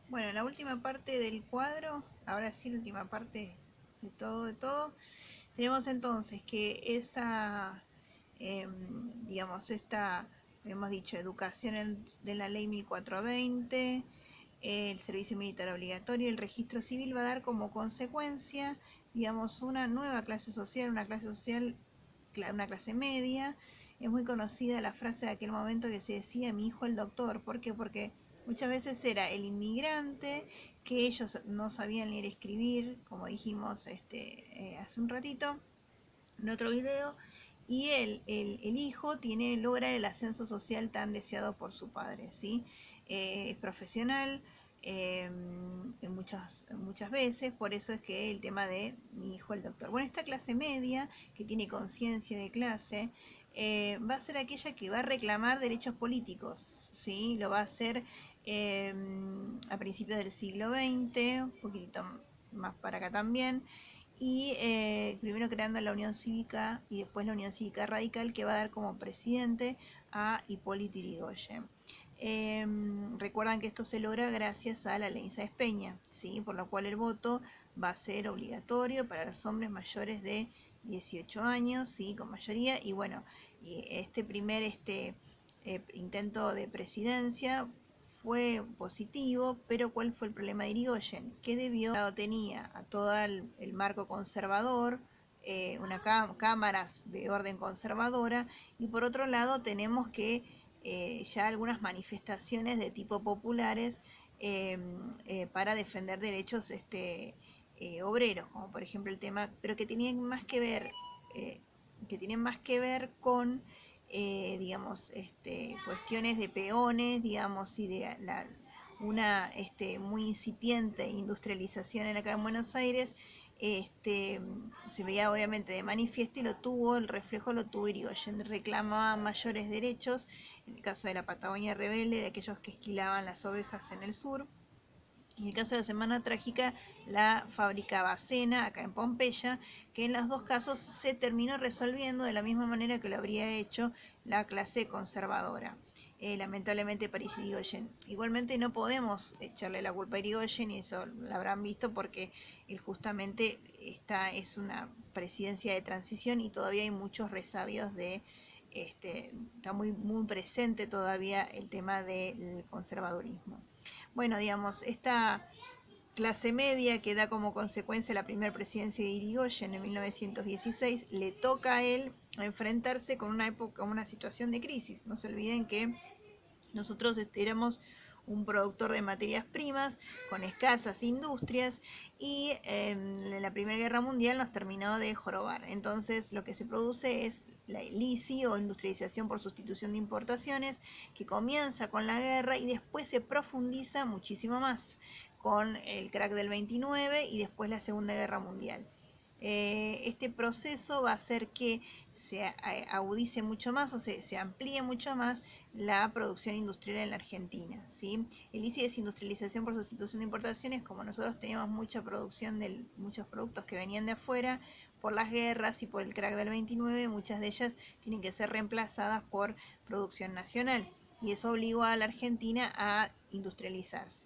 Bueno, la última parte del cuadro, ahora sí la última parte de todo, tenemos entonces que digamos, hemos dicho, educación de la ley 1420, el servicio militar obligatorio, el registro civil va a dar como consecuencia, digamos, una nueva clase social, una clase media. Es muy conocida la frase de aquel momento que se decía mi hijo el doctor. ¿Por qué? Porque muchas veces era el inmigrante que ellos no sabían leer y escribir, como dijimos hace un ratito en otro video, y el hijo logra el ascenso social tan deseado por su padre, ¿sí? Es profesional, muchas veces, por eso es que el tema de mi hijo el doctor. Bueno, esta clase media, que tiene conciencia de clase, va a ser aquella que va a reclamar derechos políticos, ¿sí? Lo va a hacer eh, a principios del siglo XX, un poquitito más para acá también, y primero creando la Unión Cívica y después la Unión Cívica Radical, que va a dar como presidente a Hipólito Yrigoyen. Recuerdan que esto se logra gracias a la ley Sáenz Peña, ¿sí? Por lo cual el voto va a ser obligatorio para los hombres mayores de 18 años, ¿sí? Con mayoría, y bueno, y este primer intento de presidencia fue positivo, pero ¿cuál fue el problema de Irigoyen? Que tenía a todo el marco conservador, cámaras de orden conservadora, y por otro lado tenemos que ya algunas manifestaciones de tipo populares para defender derechos obreros, como por ejemplo el tema, pero eh, que tienen más que ver con digamos, cuestiones de peones, digamos, y de una muy incipiente industrialización acá en Buenos Aires. Se veía obviamente de manifiesto, y el reflejo lo tuvo Irigoyen. Reclamaba mayores derechos, en el caso de la Patagonia Rebelde, de aquellos que esquilaban las ovejas en el sur. En el caso de la Semana Trágica, la fábrica Bacena, acá en Pompeya, que en los dos casos se terminó resolviendo de la misma manera que lo habría hecho la clase conservadora. Lamentablemente para Irigoyen. Igualmente no podemos echarle la culpa a Irigoyen, y eso lo habrán visto porque él justamente es una presidencia de transición y todavía hay muchos resabios está muy presente todavía el tema del conservadurismo. Bueno, digamos, esta clase media que da como consecuencia la primera presidencia de Irigoyen en 1916, le toca a él enfrentarse con una situación de crisis. No se olviden que nosotros éramos un productor de materias primas con escasas industrias, y en la Primera Guerra Mundial nos terminó de jorobar. Entonces lo que se produce es la LISI, o industrialización por sustitución de importaciones, que comienza con la guerra y después se profundiza muchísimo más con el crack del 29 y después la Segunda Guerra Mundial. Este proceso va a hacer que se agudice mucho más, o se amplíe mucho más la producción industrial en la Argentina, ¿sí? El ICI es industrialización por sustitución de importaciones. Como nosotros teníamos mucha producción de muchos productos que venían de afuera por las guerras y por el crack del 29, muchas de ellas tienen que ser reemplazadas por producción nacional, y eso obligó a la Argentina a industrializarse,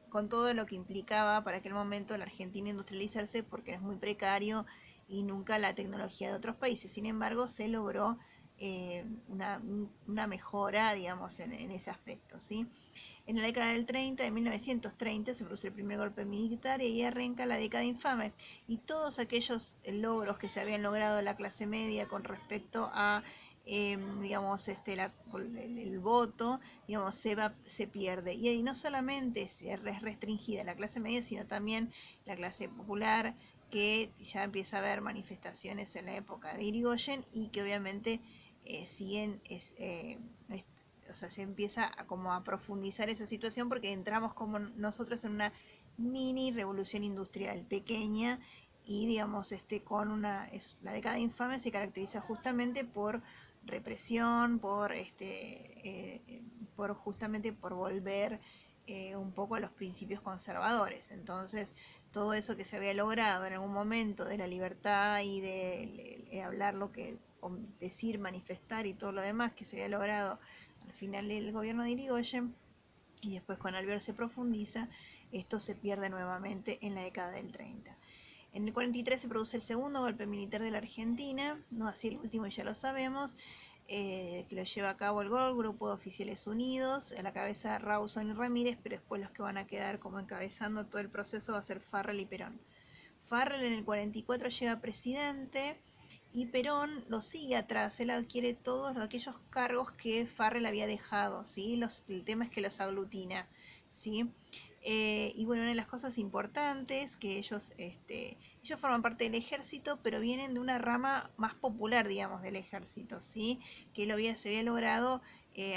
con todo lo que implicaba para aquel momento la Argentina industrializarse, porque es muy precario y nunca la tecnología de otros países. Sin embargo, se logró una mejora, digamos, en ese aspecto, ¿sí? En la década del 30, de 1930, se produce el primer golpe militar y ahí arranca la década infame. Y todos aquellos logros que se habían logrado la clase media con respecto a digamos, el voto, digamos, se pierde. Y ahí no solamente es restringida la clase media, sino también la clase popular, que ya empieza a haber manifestaciones en la época de Irigoyen, y que obviamente siguen, o sea, se empieza como a profundizar esa situación, porque entramos como nosotros en una mini revolución industrial pequeña, y digamos, la década infame se caracteriza justamente por represión, por justamente por volver un poco a los principios conservadores. Entonces, todo eso que se había logrado en algún momento de la libertad y de hablar decir, manifestar y todo lo demás que se había logrado al final del gobierno de Irigoyen, y después con Alvear se profundiza, esto se pierde nuevamente en la década del 30. En el 43 se produce el segundo golpe militar de la Argentina, no así el último, ya lo sabemos, que lo lleva a cabo el GOL, Grupo de Oficiales Unidos, a la cabeza Rawson y Ramírez, pero después los que van a quedar como encabezando todo el proceso va a ser Farrell y Perón. Farrell en el 44 llega presidente y Perón lo sigue atrás, él adquiere todos aquellos cargos que Farrell había dejado, ¿sí? El tema es que los aglutina, ¿sí? Y bueno, una de las cosas importantes que ellos forman parte del ejército, pero vienen de una rama más popular, digamos, del ejército, ¿sí? Que se había logrado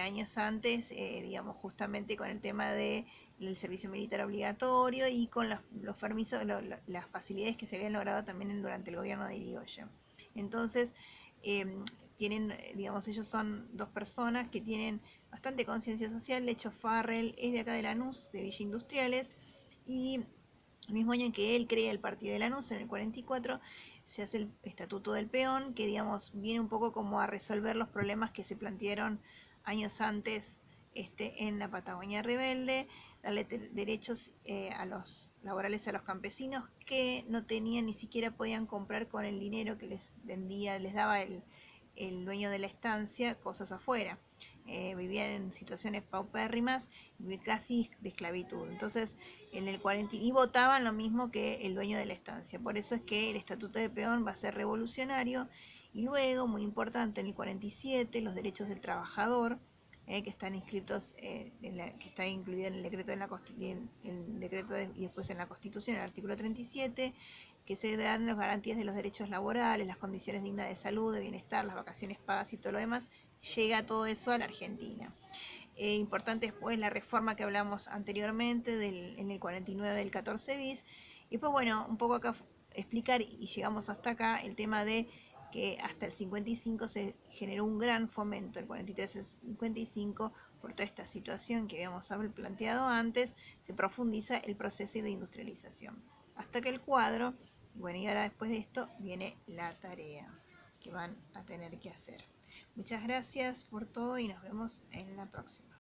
años antes, digamos, justamente con el tema de el servicio militar obligatorio y con los permisos, las facilidades que se habían logrado también durante el gobierno de Irigoyen. Entonces, tienen, digamos, ellos son dos personas que tienen bastante conciencia social. De hecho, Farrell es de acá de Lanús, de Villa Industriales, y el mismo año en que él crea el partido de Lanús, en el 44, se hace el Estatuto del Peón, que digamos viene un poco como a resolver los problemas que se plantearon años antes en la Patagonia rebelde, darle derechos a los laborales a los campesinos que no tenían, ni siquiera podían comprar con el dinero que les vendía, les daba el dueño de la estancia, cosas afuera. Vivían en situaciones paupérrimas, casi de esclavitud. Entonces, en el 40 y votaban lo mismo que el dueño de la estancia. Por eso es que el Estatuto de Peón va a ser revolucionario. Y luego, muy importante, en el 47, los derechos del trabajador, que están inscritos, que está incluido en el decreto, y después en la Constitución, el artículo 37, que se dan las garantías de los derechos laborales, las condiciones dignas de salud, de bienestar, las vacaciones pagas y todo lo demás. Llega todo eso a la Argentina. Importante después la reforma que hablamos anteriormente en el 49 del 14 bis. Y pues bueno, un poco acá explicar, y llegamos hasta acá, el tema de que hasta el 55 se generó un gran fomento, el 43 al 55, por toda esta situación que habíamos planteado antes, se profundiza el proceso de industrialización. Hasta que el cuadro, bueno, y ahora después de esto viene la tarea que van a tener que hacer. Muchas gracias por todo y nos vemos en la próxima.